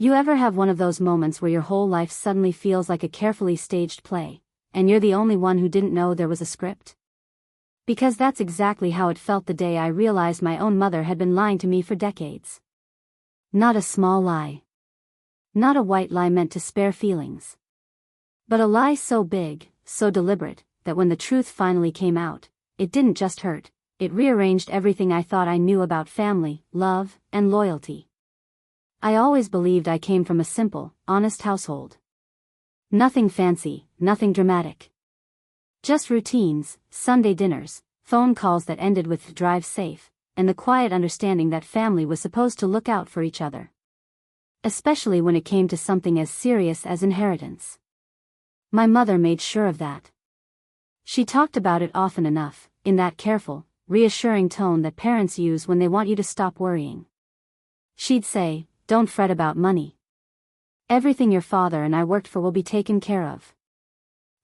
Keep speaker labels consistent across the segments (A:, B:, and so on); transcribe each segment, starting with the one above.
A: You ever have one of those moments where your whole life suddenly feels like a carefully staged play, and you're the only one who didn't know there was a script? Because that's exactly how it felt the day I realized my own mother had been lying to me for decades. Not a small lie. Not a white lie meant to spare feelings. But a lie so big, so deliberate, that when the truth finally came out, it didn't just hurt, it rearranged everything I thought I knew about family, love, and loyalty. I always believed I came from a simple, honest household. Nothing fancy, nothing dramatic. Just routines, Sunday dinners, phone calls that ended with "drive safe," and the quiet understanding that family was supposed to look out for each other. Especially when it came to something as serious as inheritance. My mother made sure of that. She talked about it often enough, in that careful, reassuring tone that parents use when they want you to stop worrying. She'd say, "Don't fret about money. Everything your father and I worked for will be taken care of.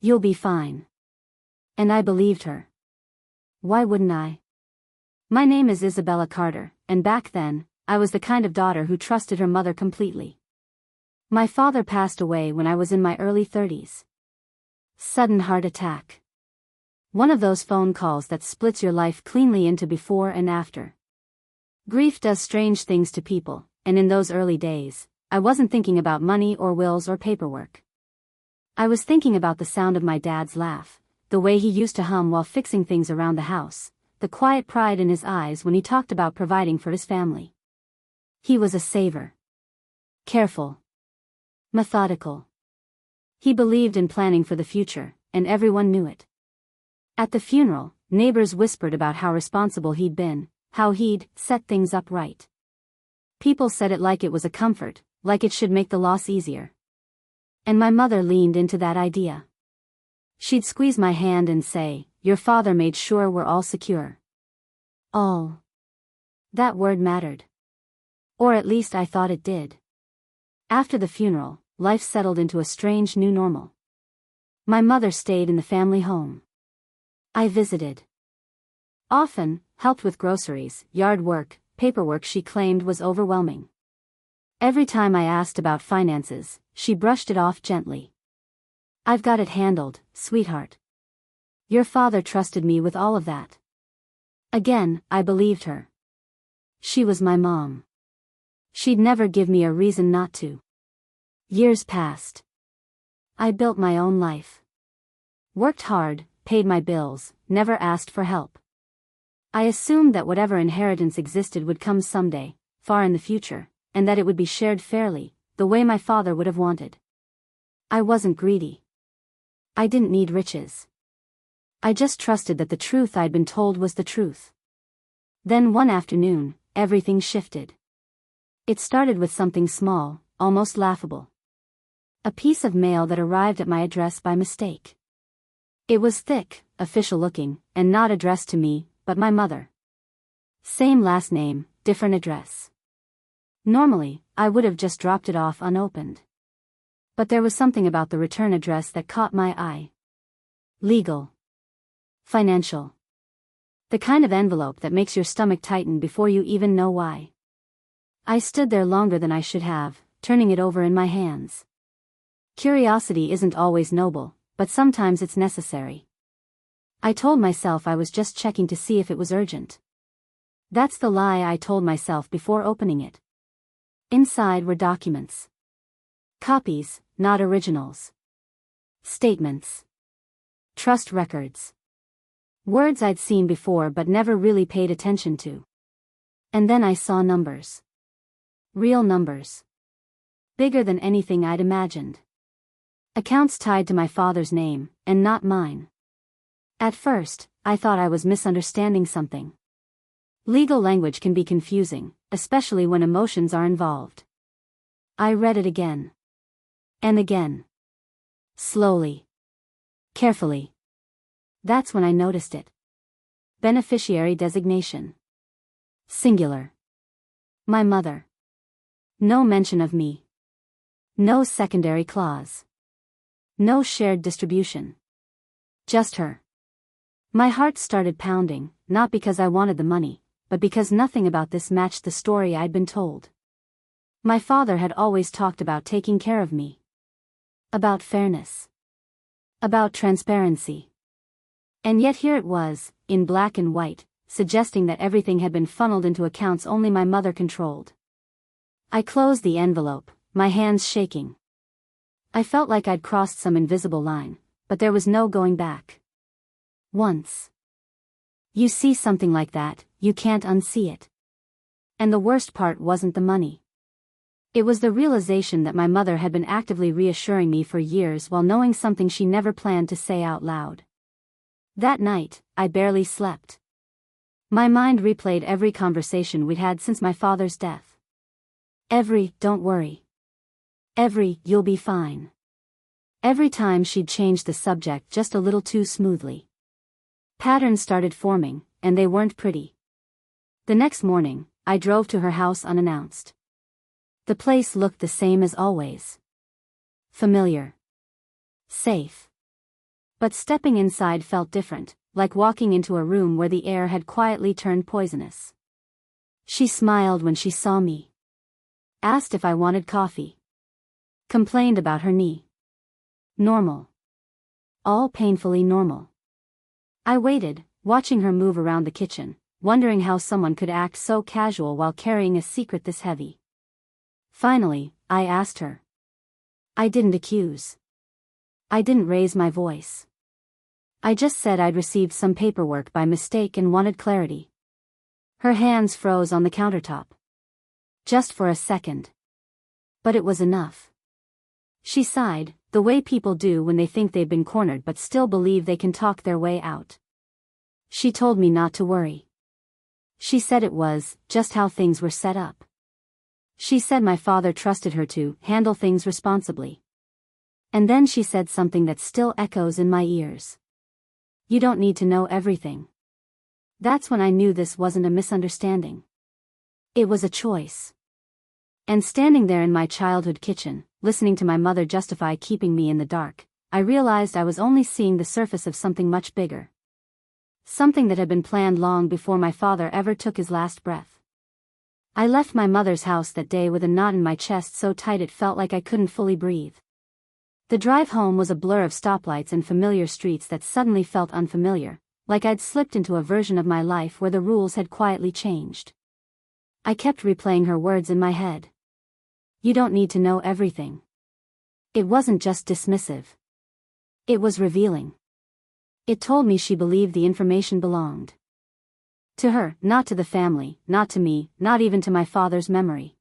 A: You'll be fine." And I believed her. Why wouldn't I? My name is Isabella Carter, and back then, I was the kind of daughter who trusted her mother completely. My father passed away when I was in my early 30s. Sudden heart attack. One of those phone calls that splits your life cleanly into before and after. Grief does strange things to people, and in those early days, I wasn't thinking about money or wills or paperwork. I was thinking about the sound of my dad's laugh, the way he used to hum while fixing things around the house, the quiet pride in his eyes when he talked about providing for his family. He was a saver. Careful. Methodical. He believed in planning for the future, and everyone knew it. At the funeral, neighbors whispered about how responsible he'd been, how he'd set things up right. People said it like it was a comfort, like it should make the loss easier. And my mother leaned into that idea. She'd squeeze my hand and say, "Your father made sure we're all secure." All. That word mattered. Or at least I thought it did. After the funeral, life settled into a strange new normal. My mother stayed in the family home. I visited. Often, helped with groceries, yard work, paperwork she claimed was overwhelming. Every time I asked about finances, she brushed it off gently. "I've got it handled, sweetheart. Your father trusted me with all of that." Again, I believed her. She was my mom. She'd never give me a reason not to. Years passed. I built my own life. Worked hard, paid my bills, never asked for help. I assumed that whatever inheritance existed would come someday, far in the future, and that it would be shared fairly, the way my father would have wanted. I wasn't greedy. I didn't need riches. I just trusted that the truth I'd been told was the truth. Then one afternoon, everything shifted. It started with something small, almost laughable. A piece of mail that arrived at my address by mistake. It was thick, official looking, and not addressed to me, but my mother. Same last name, different address. Normally, I would have just dropped it off unopened. But there was something about the return address that caught my eye. Legal. Financial. The kind of envelope that makes your stomach tighten before you even know why. I stood there longer than I should have, turning it over in my hands. Curiosity isn't always noble, but sometimes it's necessary. I told myself I was just checking to see if it was urgent. That's the lie I told myself before opening it. Inside were documents. Copies, not originals. Statements. Trust records. Words I'd seen before but never really paid attention to. And then I saw numbers. Real numbers. Bigger than anything I'd imagined. Accounts tied to my father's name, and not mine. At first, I thought I was misunderstanding something. Legal language can be confusing, especially when emotions are involved. I read it again. And again. Slowly. Carefully. That's when I noticed it. Beneficiary designation. Singular. My mother. No mention of me. No secondary clause. No shared distribution. Just her. My heart started pounding, not because I wanted the money, but because nothing about this matched the story I'd been told. My father had always talked about taking care of me. About fairness. About transparency. And yet here it was, in black and white, suggesting that everything had been funneled into accounts only my mother controlled. I closed the envelope, my hands shaking. I felt like I'd crossed some invisible line, but there was no going back. Once you see something like that, you can't unsee it. And the worst part wasn't the money. It was the realization that my mother had been actively reassuring me for years while knowing something she never planned to say out loud. That night, I barely slept. My mind replayed every conversation we'd had since my father's death. Every, "don't worry." Every, "you'll be fine." Every time she'd changed the subject just a little too smoothly. Patterns started forming, and they weren't pretty. The next morning, I drove to her house unannounced. The place looked the same as always. Familiar. Safe. But stepping inside felt different, like walking into a room where the air had quietly turned poisonous. She smiled when she saw me. Asked if I wanted coffee. Complained about her knee. Normal. All painfully normal. I waited, watching her move around the kitchen, wondering how someone could act so casual while carrying a secret this heavy. Finally, I asked her. I didn't accuse. I didn't raise my voice. I just said I'd received some paperwork by mistake and wanted clarity. Her hands froze on the countertop. Just for a second. But it was enough. She sighed, the way people do when they think they've been cornered but still believe they can talk their way out. She told me not to worry. She said it was just how things were set up. She said my father trusted her to handle things responsibly. And then she said something that still echoes in my ears. You don't need to know everything. That's when I knew this wasn't a misunderstanding. It was a choice. And standing there in my childhood kitchen, listening to my mother justify keeping me in the dark, I realized I was only seeing the surface of something much bigger. Something that had been planned long before my father ever took his last breath. I left my mother's house that day with a knot in my chest so tight it felt like I couldn't fully breathe. The drive home was a blur of stoplights and familiar streets that suddenly felt unfamiliar, like I'd slipped into a version of my life where the rules had quietly changed. I kept replaying her words in my head. You don't need to know everything. It wasn't just dismissive. It was revealing. It told me she believed the information belonged to her, not to the family, not to me, not even to my father's memory.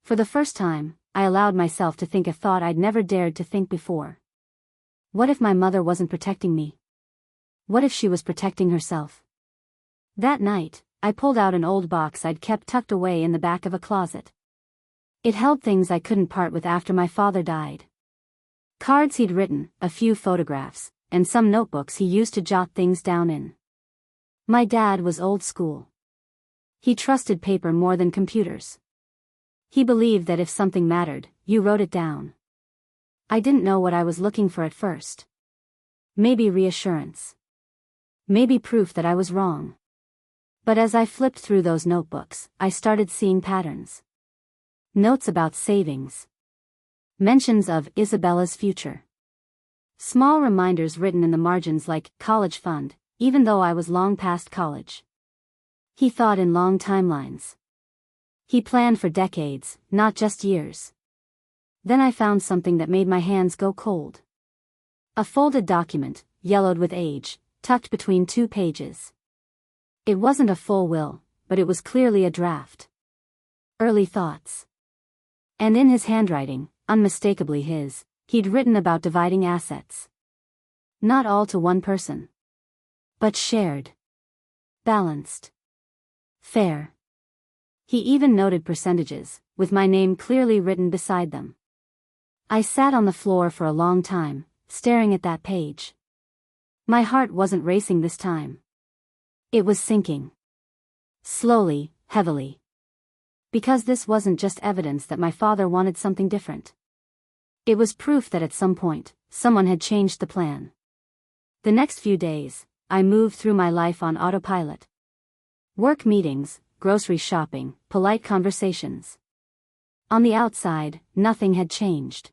A: For the first time, I allowed myself to think a thought I'd never dared to think before. What if my mother wasn't protecting me? What if she was protecting herself? That night, I pulled out an old box I'd kept tucked away in the back of a closet. It held things I couldn't part with after my father died. Cards he'd written, a few photographs, and some notebooks he used to jot things down in. My dad was old school. He trusted paper more than computers. He believed that if something mattered, you wrote it down. I didn't know what I was looking for at first. Maybe reassurance. Maybe proof that I was wrong. But as I flipped through those notebooks, I started seeing patterns. Notes about savings. Mentions of Isabella's future. Small reminders written in the margins like college fund, even though I was long past college. He thought in long timelines. He planned for decades, not just years. Then I found something that made my hands go cold. A folded document, yellowed with age, tucked between 2 pages. It wasn't a full will, but it was clearly a draft. Early thoughts. And in his handwriting, unmistakably his, he'd written about dividing assets. Not all to one person. But shared. Balanced. Fair. He even noted percentages, with my name clearly written beside them. I sat on the floor for a long time, staring at that page. My heart wasn't racing this time. It was sinking. Slowly, heavily. Because this wasn't just evidence that my father wanted something different. It was proof that at some point, someone had changed the plan. The next few days, I moved through my life on autopilot. Work meetings, grocery shopping, polite conversations. On the outside, nothing had changed.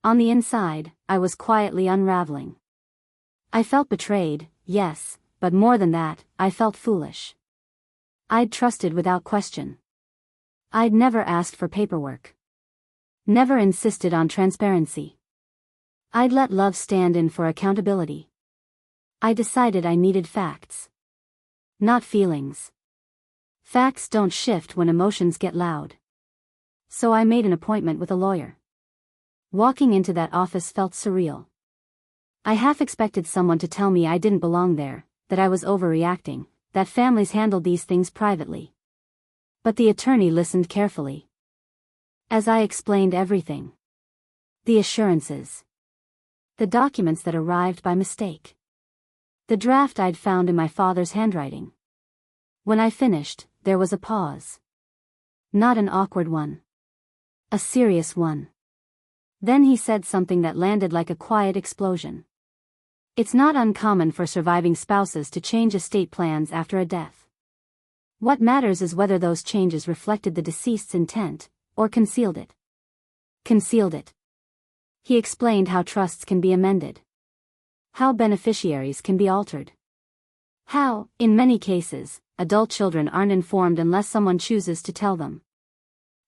A: On the inside, I was quietly unraveling. I felt betrayed, yes, but more than that, I felt foolish. I'd trusted without question. I'd never asked for paperwork. Never insisted on transparency. I'd let love stand in for accountability. I decided I needed facts. Not feelings. Facts don't shift when emotions get loud. So I made an appointment with a lawyer. Walking into that office felt surreal. I half expected someone to tell me I didn't belong there, that I was overreacting, that families handled these things privately. But the attorney listened carefully. As I explained everything. The assurances. The documents that arrived by mistake. The draft I'd found in my father's handwriting. When I finished, there was a pause. Not an awkward one. A serious one. Then he said something that landed like a quiet explosion. It's not uncommon for surviving spouses to change estate plans after a death. What matters is whether those changes reflected the deceased's intent, or concealed it. Concealed it. He explained how trusts can be amended. How beneficiaries can be altered. How, in many cases, adult children aren't informed unless someone chooses to tell them.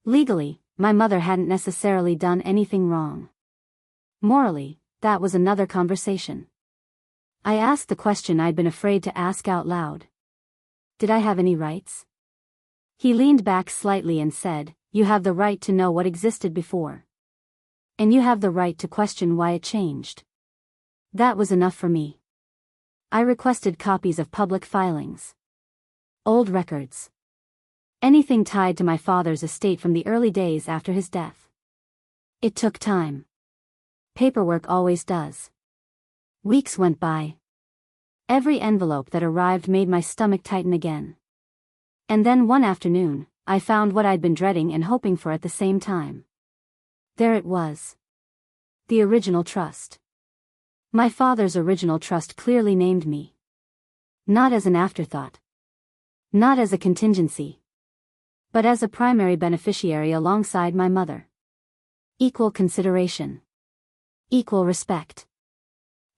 A: Legally, my mother hadn't necessarily done anything wrong. Morally, that was another conversation. I asked the question I'd been afraid to ask out loud. Did I have any rights? He leaned back slightly and said, "You have the right to know what existed before. And you have the right to question why it changed." That was enough for me. I requested copies of public filings. Old records. Anything tied to my father's estate from the early days after his death. It took time. Paperwork always does. Weeks went by. Every envelope that arrived made my stomach tighten again. And then one afternoon, I found what I'd been dreading and hoping for at the same time. There it was. The original trust. My father's original trust clearly named me. Not as an afterthought. Not as a contingency. But as a primary beneficiary alongside my mother. Equal consideration. Equal respect.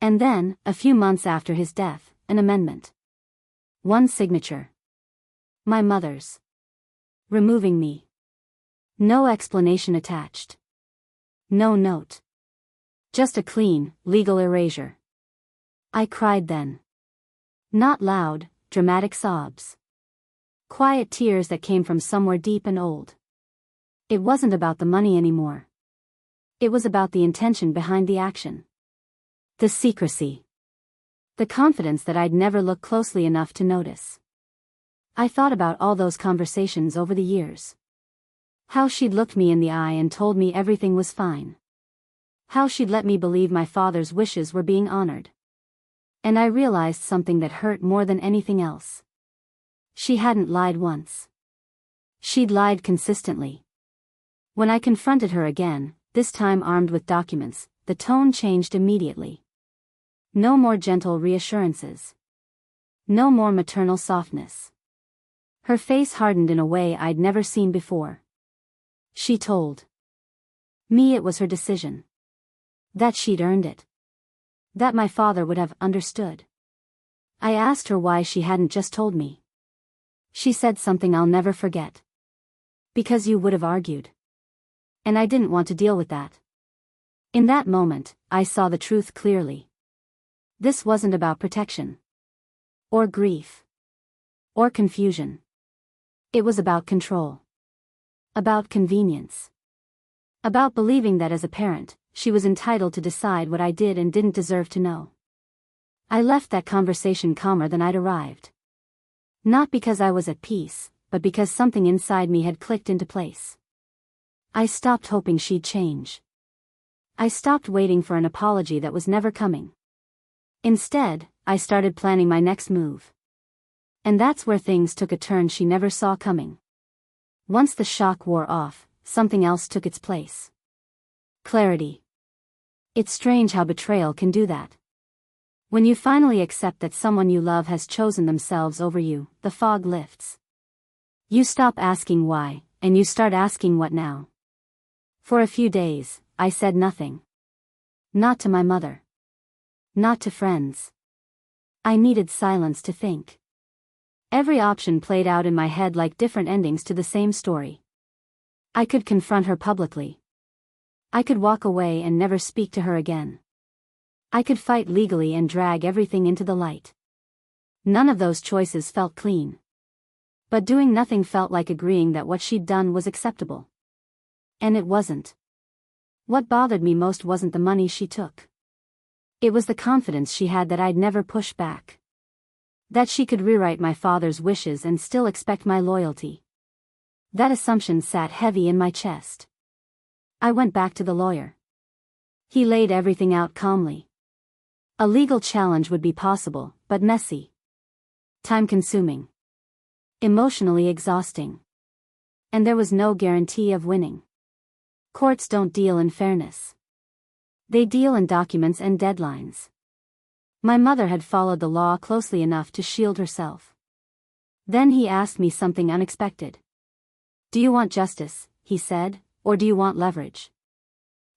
A: And then, a few months after his death, an amendment. One signature. My mother's. Removing me. No explanation attached. No note. Just a clean, legal erasure. I cried then. Not loud, dramatic sobs. Quiet tears that came from somewhere deep and old. It wasn't about the money anymore. It was about the intention behind the action. The secrecy. The confidence that I'd never looked closely enough to notice. I thought about all those conversations over the years. How she'd looked me in the eye and told me everything was fine. How she'd let me believe my father's wishes were being honored. And I realized something that hurt more than anything else. She hadn't lied once. She'd lied consistently. When I confronted her again, this time armed with documents, the tone changed immediately. No more gentle reassurances. No more maternal softness. Her face hardened in a way I'd never seen before. She told me it was her decision. That she'd earned it. That my father would have understood. I asked her why she hadn't just told me. She said something I'll never forget. Because you would have argued. And I didn't want to deal with that. In that moment, I saw the truth clearly. This wasn't about protection. Or grief. Or confusion. It was about control. About convenience. About believing that as a parent, she was entitled to decide what I did and didn't deserve to know. I left that conversation calmer than I'd arrived. Not because I was at peace, but because something inside me had clicked into place. I stopped hoping she'd change. I stopped waiting for an apology that was never coming. Instead, I started planning my next move. And that's where things took a turn she never saw coming. Once the shock wore off, something else took its place. Clarity. It's strange how betrayal can do that. When you finally accept that someone you love has chosen themselves over you, the fog lifts. You stop asking why, and you start asking what now. For a few days, I said nothing. Not to my mother. Not to friends. I needed silence to think. Every option played out in my head like different endings to the same story. I could confront her publicly. I could walk away and never speak to her again. I could fight legally and drag everything into the light. None of those choices felt clean. But doing nothing felt like agreeing that what she'd done was acceptable. And it wasn't. What bothered me most wasn't the money she took. It was the confidence she had that I'd never push back. That she could rewrite my father's wishes and still expect my loyalty. That assumption sat heavy in my chest. I went back to the lawyer. He laid everything out calmly. A legal challenge would be possible, but messy. Time-consuming. Emotionally exhausting. And there was no guarantee of winning. Courts don't deal in fairness. They deal in documents and deadlines. My mother had followed the law closely enough to shield herself. Then he asked me something unexpected. "Do you want justice," he said, "or do you want leverage?"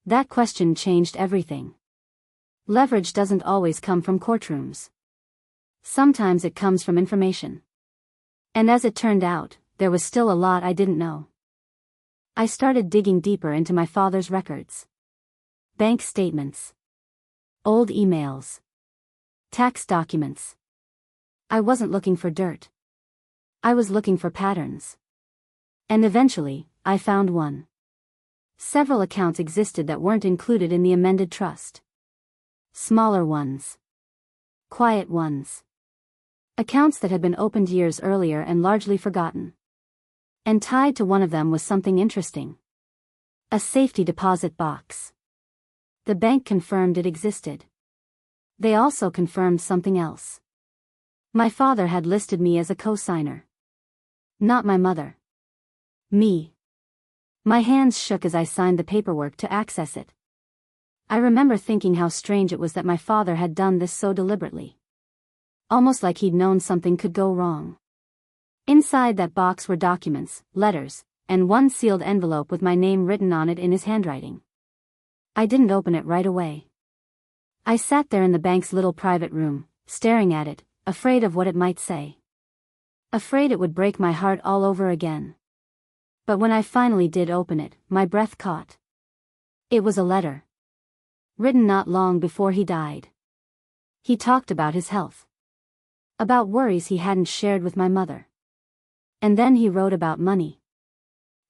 A: That question changed everything. Leverage doesn't always come from courtrooms. Sometimes it comes from information. And as it turned out, there was still a lot I didn't know. I started digging deeper into my father's records. Bank statements. Old emails. Tax documents. I wasn't looking for dirt. I was looking for patterns. And eventually, I found one. Several accounts existed that weren't included in the amended trust. Smaller ones. Quiet ones. Accounts that had been opened years earlier and largely forgotten. And tied to one of them was something interesting. A safety deposit box. The bank confirmed it existed. They also confirmed something else. My father had listed me as a co-signer. Not my mother. Me. My hands shook as I signed the paperwork to access it. I remember thinking how strange it was that my father had done this so deliberately. Almost like he'd known something could go wrong. Inside that box were documents, letters, and one sealed envelope with my name written on it in his handwriting. I didn't open it right away. I sat there in the bank's little private room, staring at it, afraid of what it might say. Afraid it would break my heart all over again. But when I finally did open it, my breath caught. It was a letter. Written not long before he died. He talked about his health. About worries he hadn't shared with my mother. And then he wrote about money.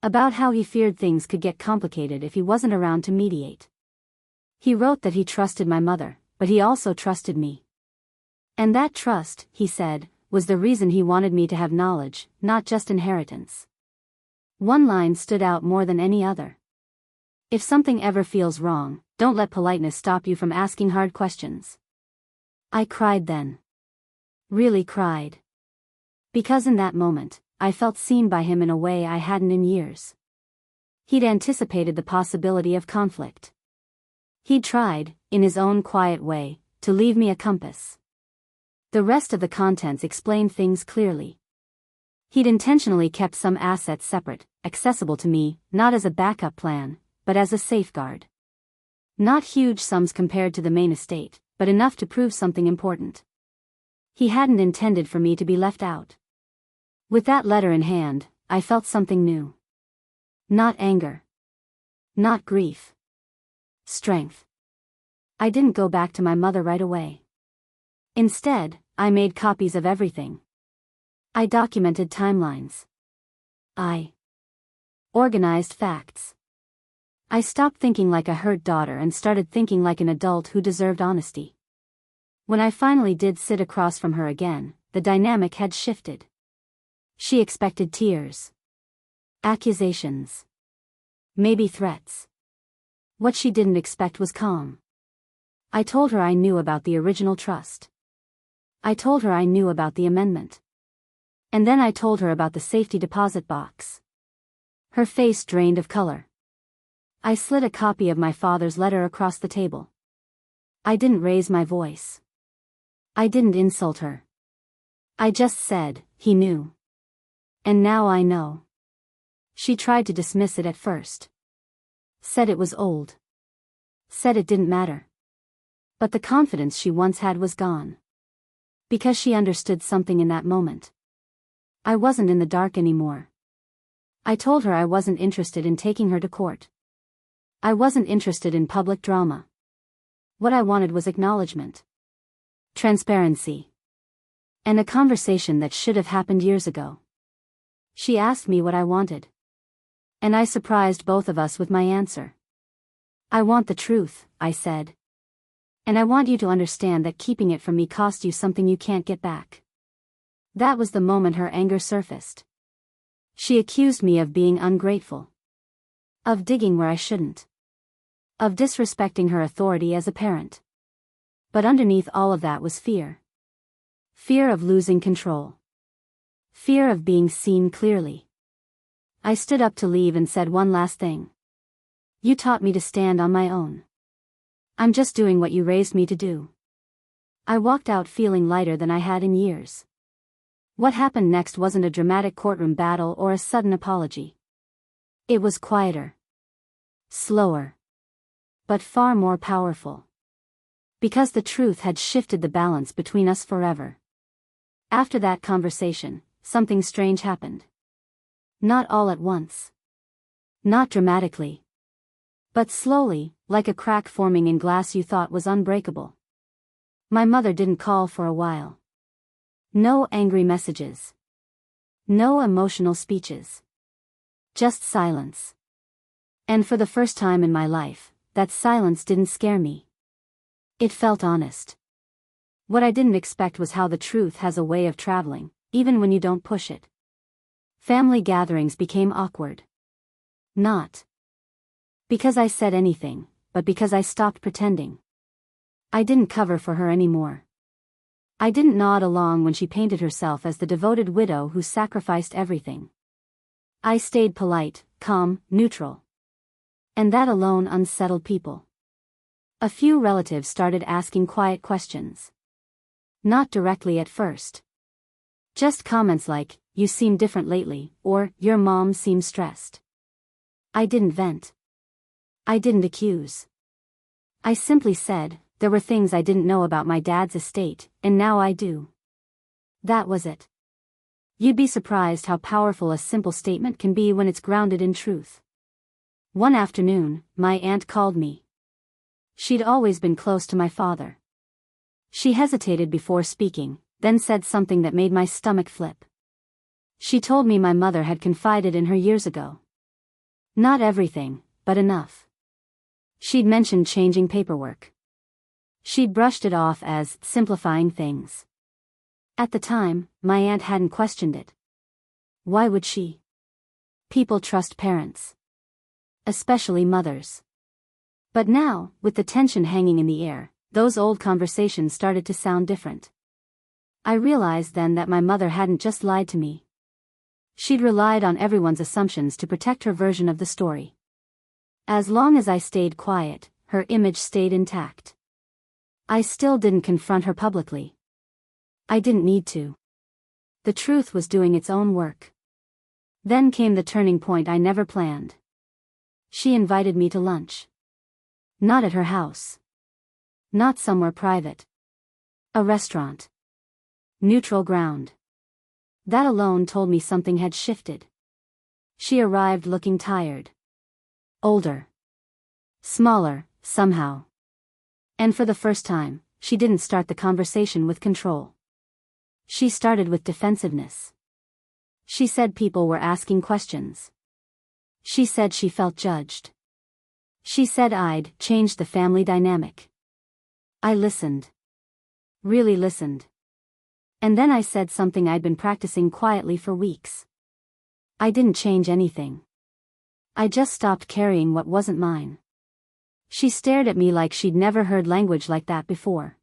A: About how he feared things could get complicated if he wasn't around to mediate. He wrote that he trusted my mother, but he also trusted me. And that trust, he said, was the reason he wanted me to have knowledge, not just inheritance. One line stood out more than any other. If something ever feels wrong, don't let politeness stop you from asking hard questions. I cried then. Really cried. Because in that moment, I felt seen by him in a way I hadn't in years. He'd anticipated the possibility of conflict. He'd tried, in his own quiet way, to leave me a compass. The rest of the contents explained things clearly. He'd intentionally kept some assets separate, accessible to me, not as a backup plan, but as a safeguard. Not huge sums compared to the main estate, but enough to prove something important. He hadn't intended for me to be left out. With that letter in hand, I felt something new. Not anger. Not grief. Strength. I didn't go back to my mother right away. Instead, I made copies of everything. I documented timelines. I organized facts. I stopped thinking like a hurt daughter and started thinking like an adult who deserved honesty. When I finally did sit across from her again, the dynamic had shifted. She expected tears. Accusations. Maybe threats. What she didn't expect was calm. I told her I knew about the original trust. I told her I knew about the amendment. And then I told her about the safety deposit box. Her face drained of color. I slid a copy of my father's letter across the table. I didn't raise my voice. I didn't insult her. I just said, he knew. And now I know. She tried to dismiss it at first. Said it was old. Said it didn't matter. But the confidence she once had was gone. Because she understood something in that moment. I wasn't in the dark anymore. I told her I wasn't interested in taking her to court. I wasn't interested in public drama. What I wanted was acknowledgement. Transparency. And a conversation that should have happened years ago. She asked me what I wanted. And I surprised both of us with my answer. I want the truth, I said. And I want you to understand that keeping it from me cost you something you can't get back. That was the moment her anger surfaced. She accused me of being ungrateful. Of digging where I shouldn't. Of disrespecting her authority as a parent. But underneath all of that was fear. Fear of losing control. Fear of being seen clearly. I stood up to leave and said one last thing. You taught me to stand on my own. I'm just doing what you raised me to do. I walked out feeling lighter than I had in years. What happened next wasn't a dramatic courtroom battle or a sudden apology. It was quieter. Slower. But far more powerful. Because the truth had shifted the balance between us forever. After that conversation, something strange happened. Not all at once. Not dramatically. But slowly, like a crack forming in glass you thought was unbreakable. My mother didn't call for a while. No angry messages. No emotional speeches. Just silence. And for the first time in my life, that silence didn't scare me. It felt honest. What I didn't expect was how the truth has a way of traveling, even when you don't push it. Family gatherings became awkward. Not because I said anything, but because I stopped pretending. I didn't cover for her anymore. I didn't nod along when she painted herself as the devoted widow who sacrificed everything. I stayed polite, calm, neutral. And that alone unsettled people. A few relatives started asking quiet questions. Not directly at first. Just comments like, "You seem different lately," or "Your mom seems stressed." I didn't vent. I didn't accuse. I simply said, there were things I didn't know about my dad's estate, and now I do. That was it. You'd be surprised how powerful a simple statement can be when it's grounded in truth. One afternoon, my aunt called me. She'd always been close to my father. She hesitated before speaking, then said something that made my stomach flip. She told me my mother had confided in her years ago. Not everything, but enough. She'd mentioned changing paperwork. She'd brushed it off as simplifying things. At the time, my aunt hadn't questioned it. Why would she? People trust parents. Especially mothers. But now, with the tension hanging in the air, those old conversations started to sound different. I realized then that my mother hadn't just lied to me. She'd relied on everyone's assumptions to protect her version of the story. As long as I stayed quiet, her image stayed intact. I still didn't confront her publicly. I didn't need to. The truth was doing its own work. Then came the turning point I never planned. She invited me to lunch. Not at her house. Not somewhere private. A restaurant. Neutral ground. That alone told me something had shifted. She arrived looking tired. Older. Smaller, somehow. And for the first time, she didn't start the conversation with control. She started with defensiveness. She said people were asking questions. She said she felt judged. She said I'd changed the family dynamic. I listened. Really listened. And then I said something I'd been practicing quietly for weeks. I didn't change anything. I just stopped carrying what wasn't mine. She stared at me like she'd never heard language like that before.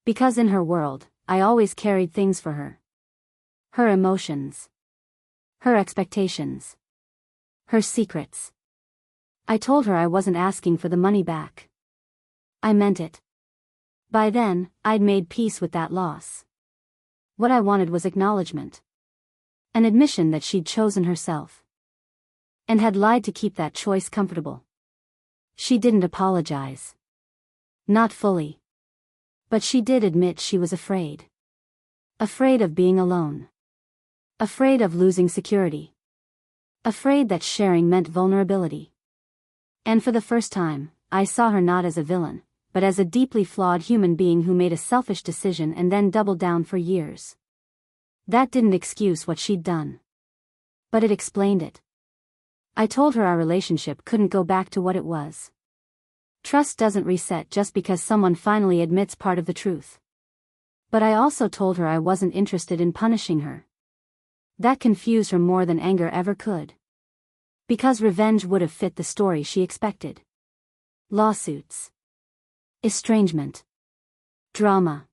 A: Because in her world, I always carried things for her. Her emotions. Her expectations. Her secrets. I told her I wasn't asking for the money back. I meant it. By then, I'd made peace with that loss. What I wanted was acknowledgement. An admission that she'd chosen herself. And had lied to keep that choice comfortable. She didn't apologize. Not fully. But she did admit she was afraid. Afraid of being alone. Afraid of losing security. Afraid that sharing meant vulnerability. And for the first time, I saw her not as a villain, but as a deeply flawed human being who made a selfish decision and then doubled down for years. That didn't excuse what she'd done. But it explained it. I told her our relationship couldn't go back to what it was. Trust doesn't reset just because someone finally admits part of the truth. But I also told her I wasn't interested in punishing her. That confused her more than anger ever could. Because revenge would have fit the story she expected. Lawsuits. Estrangement. Drama.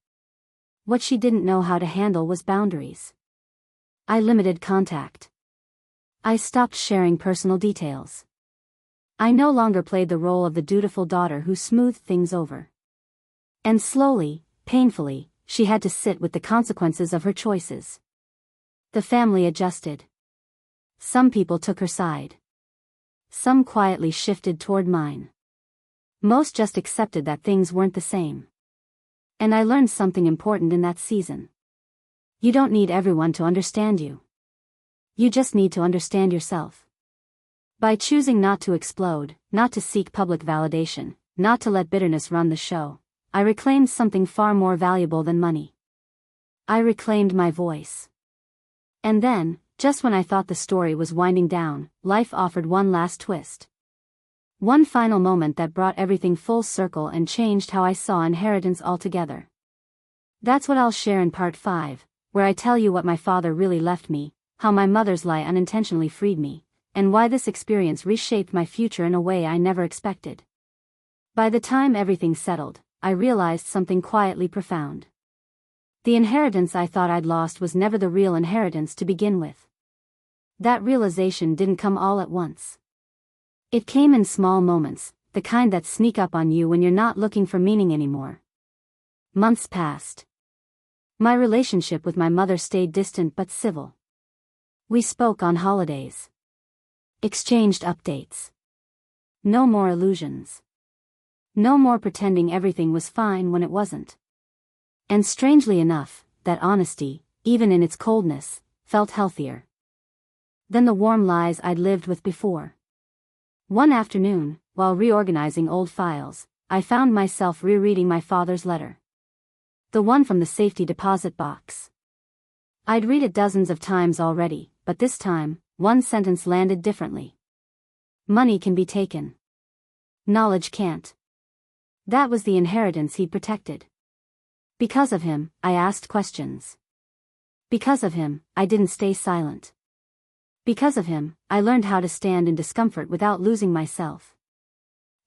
A: What she didn't know how to handle was boundaries. I limited contact. I stopped sharing personal details. I no longer played the role of the dutiful daughter who smoothed things over. And slowly, painfully, she had to sit with the consequences of her choices. The family adjusted. Some people took her side. Some quietly shifted toward mine. Most just accepted that things weren't the same. And I learned something important in that season. You don't need everyone to understand you. You just need to understand yourself. By choosing not to explode, not to seek public validation, not to let bitterness run the show, I reclaimed something far more valuable than money. I reclaimed my voice. And then, just when I thought the story was winding down, life offered one last twist. One final moment that brought everything full circle and changed how I saw inheritance altogether. That's what I'll share in part 5, where I tell you what my father really left me, how my mother's lie unintentionally freed me, and why this experience reshaped my future in a way I never expected. By the time everything settled, I realized something quietly profound. The inheritance I thought I'd lost was never the real inheritance to begin with. That realization didn't come all at once. It came in small moments, the kind that sneak up on you when you're not looking for meaning anymore. Months passed. My relationship with my mother stayed distant but civil. We spoke on holidays. Exchanged updates. No more illusions. No more pretending everything was fine when it wasn't. And strangely enough, that honesty, even in its coldness, felt healthier than the warm lies I'd lived with before. One afternoon, while reorganizing old files, I found myself rereading my father's letter. The one from the safety deposit box. I'd read it dozens of times already, but this time, one sentence landed differently. Money can be taken. Knowledge can't. That was the inheritance he'd protected. Because of him, I asked questions. Because of him, I didn't stay silent. Because of him, I learned how to stand in discomfort without losing myself.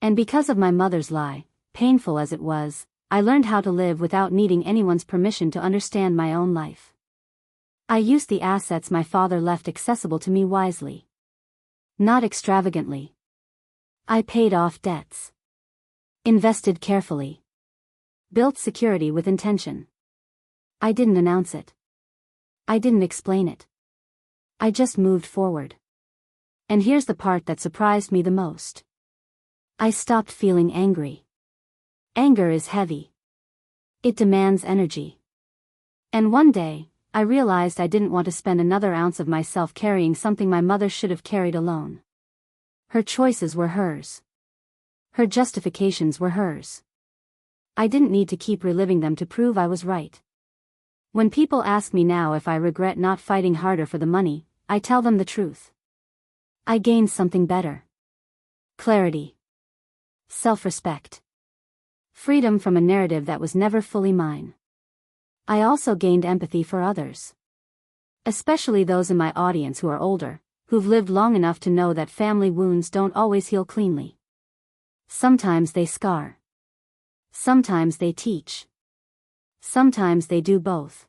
A: And because of my mother's lie, painful as it was, I learned how to live without needing anyone's permission to understand my own life. I used the assets my father left accessible to me wisely. Not extravagantly. I paid off debts. Invested carefully. Built security with intention. I didn't announce it. I didn't explain it. I just moved forward. And here's the part that surprised me the most. I stopped feeling angry. Anger is heavy. It demands energy. And one day, I realized I didn't want to spend another ounce of myself carrying something my mother should have carried alone. Her choices were hers. Her justifications were hers. I didn't need to keep reliving them to prove I was right. When people ask me now if I regret not fighting harder for the money, I tell them the truth. I gained something better. Clarity. Self-respect. Freedom from a narrative that was never fully mine. I also gained empathy for others. Especially those in my audience who are older, who've lived long enough to know that family wounds don't always heal cleanly. Sometimes they scar. Sometimes they teach. Sometimes they do both.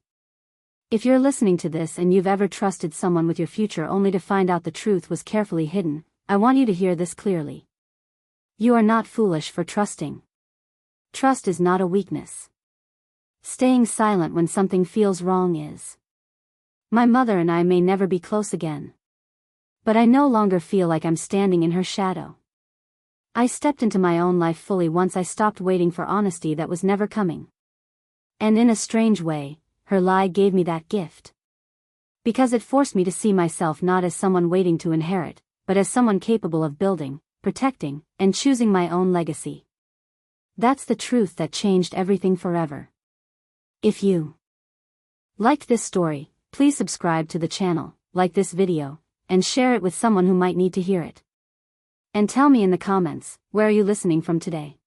A: If you're listening to this and you've ever trusted someone with your future only to find out the truth was carefully hidden, I want you to hear this clearly. You are not foolish for trusting. Trust is not a weakness. Staying silent when something feels wrong is. My mother and I may never be close again. But I no longer feel like I'm standing in her shadow. I stepped into my own life fully once I stopped waiting for honesty that was never coming. And in a strange way, her lie gave me that gift. Because it forced me to see myself not as someone waiting to inherit, but as someone capable of building, protecting, and choosing my own legacy. That's the truth that changed everything forever. If you liked this story, please subscribe to the channel, like this video, and share it with someone who might need to hear it. And tell me in the comments, where are you listening from today?